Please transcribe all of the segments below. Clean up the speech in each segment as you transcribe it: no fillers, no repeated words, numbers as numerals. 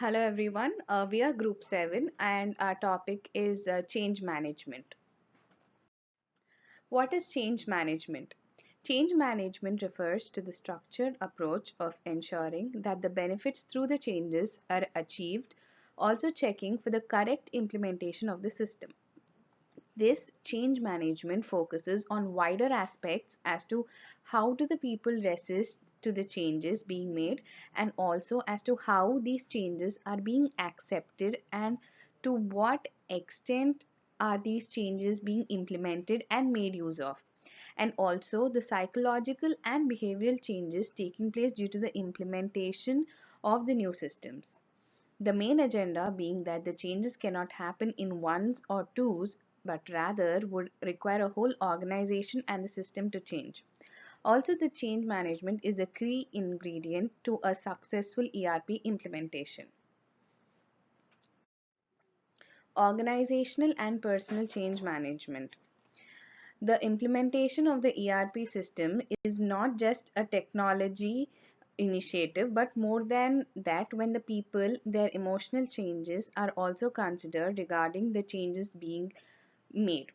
Hello everyone, we are Group 7 and our topic is change management. What is change management? Change management refers to the structured approach of ensuring that the benefits through the changes are achieved, also checking for the correct implementation of the system. This change management focuses on wider aspects as to how do the people resist to the changes being made and also as to how these changes are being accepted and to what extent are these changes being implemented and made use of, and also the psychological and behavioral changes taking place due to the implementation of the new systems. The main agenda being that the changes cannot happen in ones or twos, but rather would require a whole organization and the system to change. Also, the change management is a key ingredient to a successful ERP implementation. Organizational and personal change management. The implementation of the ERP system is not just a technology initiative, but more than that, when the people, their emotional changes are also considered regarding the changes being made.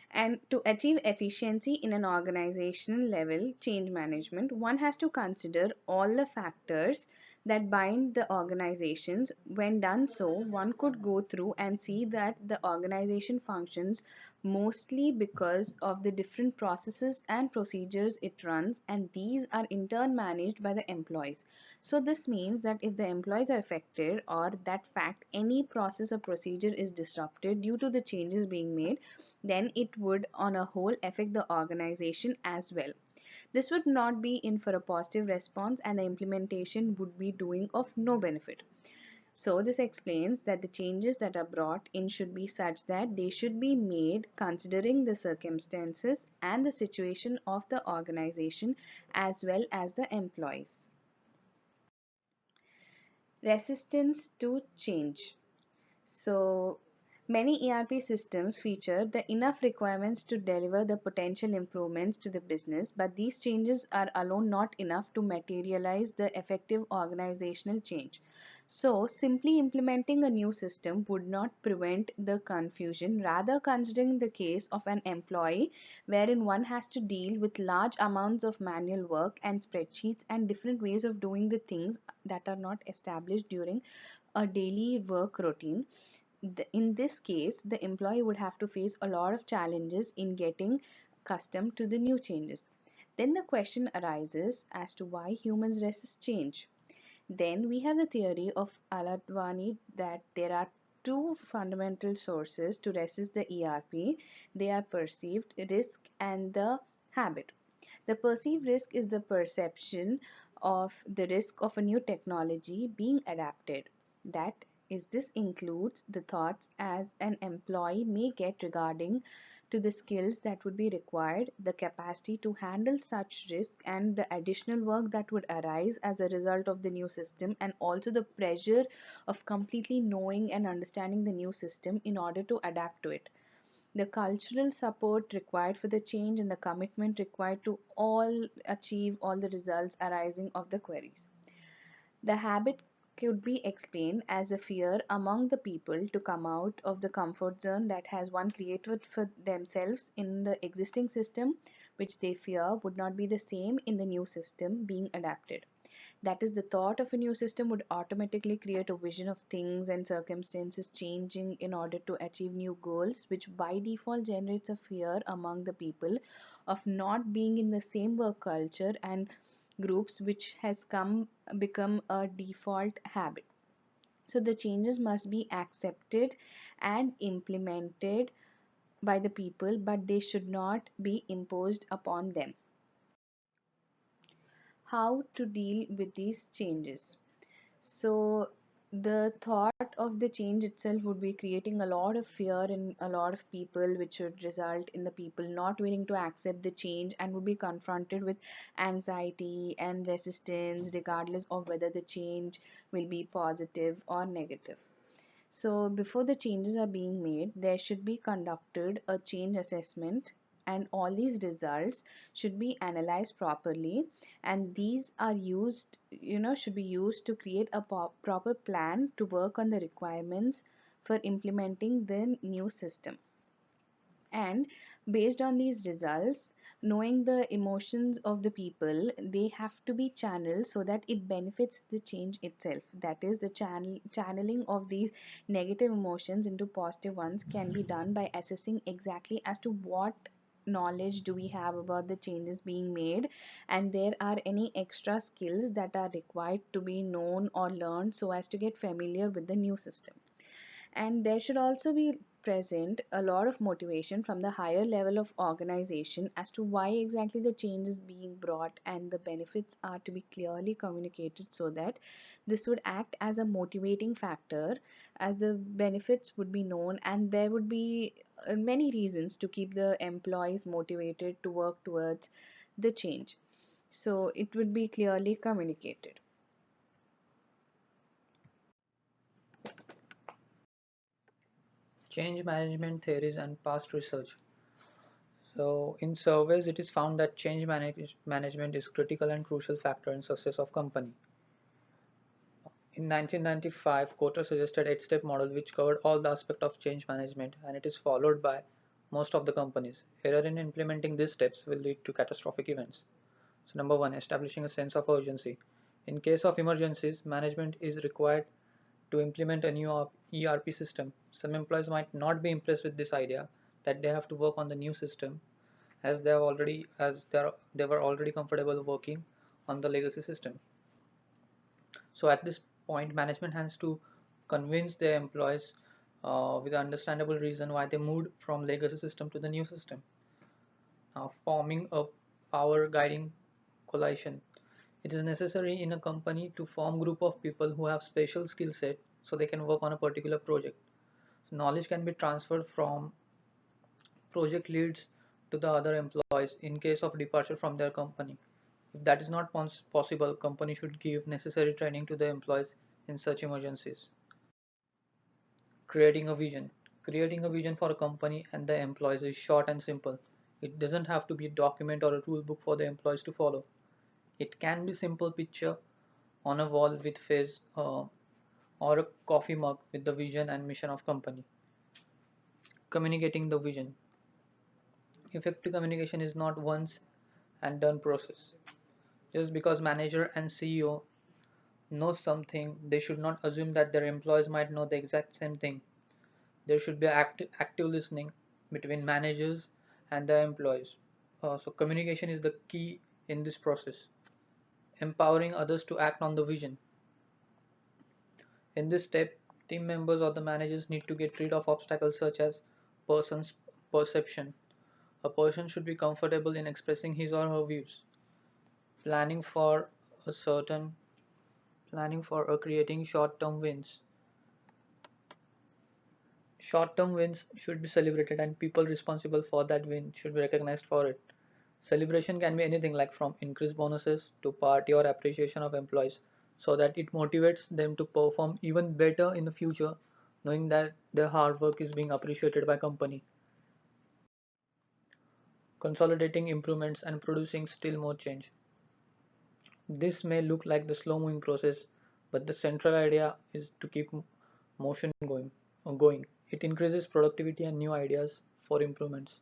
And to achieve efficiency in an organizational level change management, one has to consider all the factors that bind the organizations. When done so, one could go through and see that the organization functions mostly because of the different processes and procedures it runs, and these are in turn managed by the employees. So this means that if the employees are affected or that fact any process or procedure is disrupted due to the changes being made, then it would on a whole affect the organization as well. This would not be in for a positive response and the implementation would be doing of no benefit. So this explains that the changes that are brought in should be such that they should be made considering the circumstances and the situation of the organization as well as the employees. Resistance to change. So many ERP systems feature the enough requirements to deliver the potential improvements to the business, but these changes are alone not enough to materialize the effective organizational change. So, simply implementing a new system would not prevent the confusion. Rather, considering the case of an employee wherein one has to deal with large amounts of manual work and spreadsheets and different ways of doing the things that are not established during a daily work routine. In this case, the employee would have to face a lot of challenges in getting accustomed to the new changes. Then the question arises as to why humans resist change. Then we have the theory of Aladwani that there are two fundamental sources to resist the ERP. They are perceived risk and the habit. The perceived risk is the perception of the risk of a new technology being adapted. That is, this includes the thoughts as an employee may get regarding to the skills that would be required, the capacity to handle such risk, and the additional work that would arise as a result of the new system, and also the pressure of completely knowing and understanding the new system in order to adapt to it. The cultural support required for the change and the commitment required to all achieve all the results arising of the queries. The habit could be explained as a fear among the people to come out of the comfort zone that has one created for themselves in the existing system, which they fear would not be the same in the new system being adapted. That is, the thought of a new system would automatically create a vision of things and circumstances changing in order to achieve new goals, which by default generates a fear among the people of not being in the same work culture and groups, which has become a default habit. So the changes must be accepted and implemented by the people, but they should not be imposed upon them. How to deal with these changes? So the thought of the change itself would be creating a lot of fear in a lot of people, which would result in the people not willing to accept the change and would be confronted with anxiety and resistance regardless of whether the change will be positive or negative. So before the changes are being made, there should be conducted a change assessment and all these results should be analyzed properly, and these are used, should be used to create a proper plan to work on the requirements for implementing the new system. And based on these results, knowing the emotions of the people, they have to be channeled so that it benefits the change itself. That is, the channeling of these negative emotions into positive ones can be done by assessing exactly as to what knowledge do we have about the changes being made, and there are any extra skills that are required to be known or learned so as to get familiar with the new system. And there should also be present a lot of motivation from the higher level of organization as to why exactly the change is being brought, and the benefits are to be clearly communicated so that this would act as a motivating factor, as the benefits would be known, and there would be many reasons to keep the employees motivated to work towards the change. So it would be clearly communicated. Change management theories and past research. So, in surveys, it is found that management is critical and crucial factor in success of company. In 1995, Kotter suggested 8-step model which covered all the aspects of change management, and it is followed by most of the companies. Error in implementing these steps will lead to catastrophic events. So number 1, establishing a sense of urgency. In case of emergencies, management is required to implement a new ERP system. Some employees might not be impressed with this idea that they have to work on the new system, as they were already comfortable working on the legacy system. So at this point, management has to convince their employees with understandable reason why they moved from legacy system to the new system. Forming a power guiding coalition. It is necessary in a company to form group of people who have special skill set so they can work on a particular project. So knowledge can be transferred from project leads to the other employees in case of departure from their company. If that is not possible, company should give necessary training to the employees in such emergencies. Creating a vision. Creating a vision for a company and the employees is short and simple. It doesn't have to be a document or a rule book for the employees to follow. It can be simple picture on a wall with face or a coffee mug with the vision and mission of company. Communicating the vision. Effective communication is not once and done process. Just because manager and CEO know something, they should not assume that their employees might know the exact same thing. There should be active listening between managers and the employees. So communication is the key in this process. Empowering others to act on the vision. In this step, team members or the managers need to get rid of obstacles such as person's perception. A person should be comfortable in expressing his or her views. Planning for a certain Planning for or creating short-term wins. Short-term wins should be celebrated and people responsible for that win should be recognized for it. Celebration can be anything like from increased bonuses to party or appreciation of employees so that it motivates them to perform even better in the future knowing that their hard work is being appreciated by company. Consolidating improvements and producing still more change. This may look like the slow moving process, but the central idea is to keep motion going. It increases productivity and new ideas for improvements.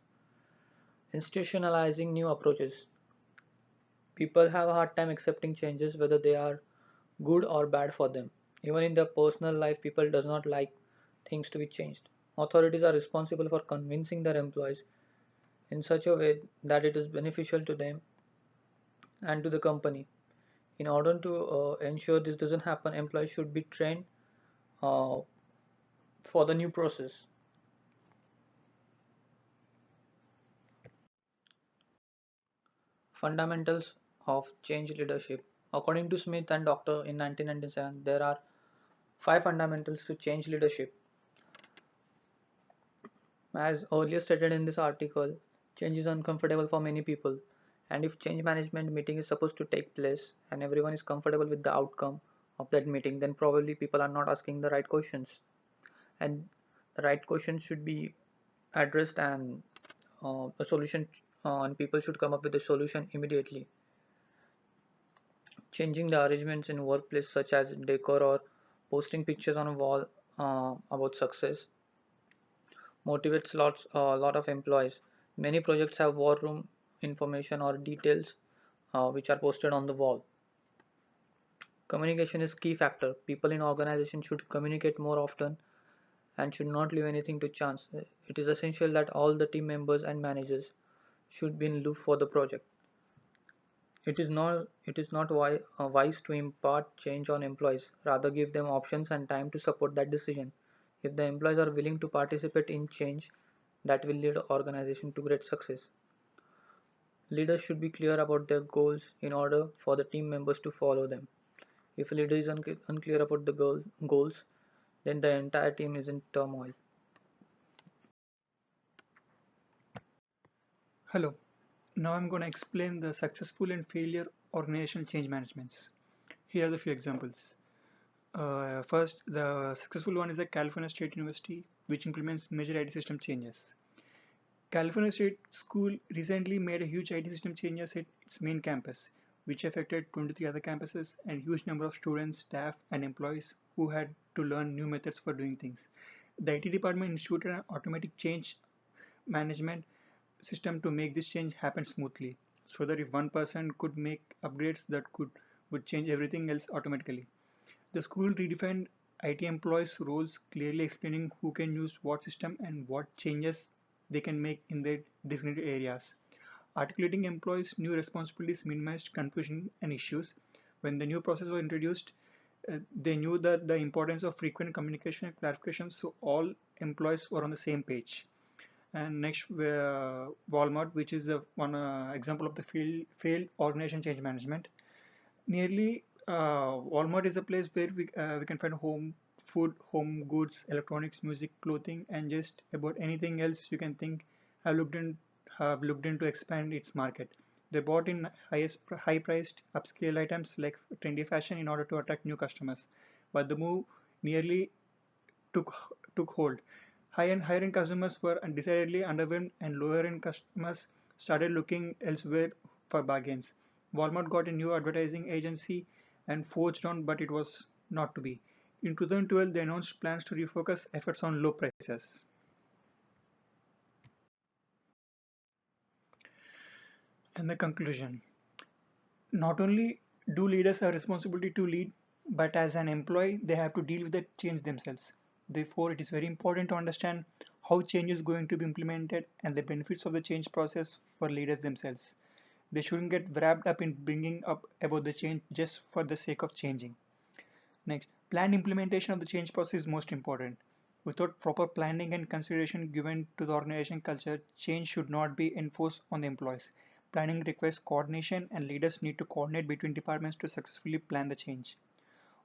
Institutionalizing new approaches. People have a hard time accepting changes whether they are good or bad for them. Even in their personal life, people does not like things to be changed. Authorities are responsible for convincing their employees in such a way that it is beneficial to them and to the company. In order to ensure this doesn't happen, employees should be trained uh, for the new process. Fundamentals of change leadership. According to Smith and Doctor in 1997, there are 5 fundamentals to change leadership. As earlier stated in this article, change is uncomfortable for many people, and if change management meeting is supposed to take place and everyone is comfortable with the outcome of that meeting, then probably people are not asking the right questions, and the right questions should be addressed and a solution, and people should come up with a solution immediately. Changing the arrangements in workplace, such as decor or posting pictures on a wall about success, motivates a lot of employees. Many projects have war room information or details which are posted on the wall. Communication is key factor. People in organization should communicate more often and should not leave anything to chance. It is essential that all the team members and managers should be in loop for the project. It is not wise to impart change on employees. Rather, give them options and time to support that decision. If the employees are willing to participate in change, that will lead the organization to great success. Leaders should be clear about their goals in order for the team members to follow them. If a leader is unclear about the goals, then the entire team is in turmoil. Hello. Now I'm going to explain the successful and failure organizational change managements. Here are the few examples. First, the successful one is the California State University, which implements major IT system changes. California State School recently made a huge IT system changes at its main campus, which affected 23 other campuses and huge number of students, staff, and employees who had to learn new methods for doing things. The IT department instituted an automatic change management system to make this change happen smoothly, so that if one person could make upgrades that could would change everything else automatically. The school redefined IT employees' roles, clearly explaining who can use what system and what changes they can make in their designated areas. Articulating employees' new responsibilities minimized confusion and issues. When the new process was introduced, they knew that the importance of frequent communication and clarification, so all employees were on the same page. And next, Walmart, which is the one example of the failed organization change management. Nearly, Walmart is a place where we can find home food, home goods, electronics, music, clothing, and just about anything else you can think. Have looked in have looked into expand its market. They bought in high-priced upscale items like trendy fashion in order to attract new customers. But the move nearly took took hold. Higher-end customers were decidedly underwhelmed, and lower-end customers started looking elsewhere for bargains. Walmart got a new advertising agency and forged on, but it was not to be. In 2012, they announced plans to refocus efforts on low prices. And the conclusion: not only do leaders have responsibility to lead, but as an employee, they have to deal with the change themselves. Therefore, it is very important to understand how change is going to be implemented and the benefits of the change process for leaders themselves. They shouldn't get wrapped up in bringing up about the change just for the sake of changing. Next, planned implementation of the change process is most important. Without proper planning and consideration given to the organization culture, change should not be enforced on the employees. Planning requires coordination, and leaders need to coordinate between departments to successfully plan the change.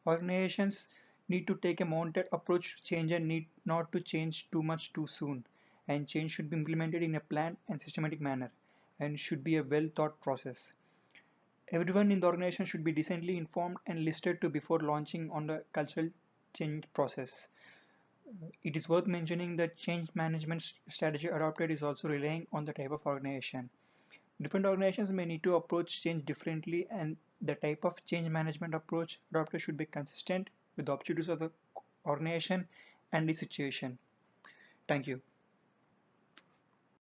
Organizations need to take a mounted approach to change and need not to change too much too soon. And change should be implemented in a planned and systematic manner and should be a well thought process. Everyone in the organization should be decently informed and listed to before launching on the cultural change process. It is worth mentioning that change management strategy adopted is also relying on the type of organization. Different organizations may need to approach change differently, and the type of change management approach adopted should be consistent with the objectives of the organization and the situation. Thank you.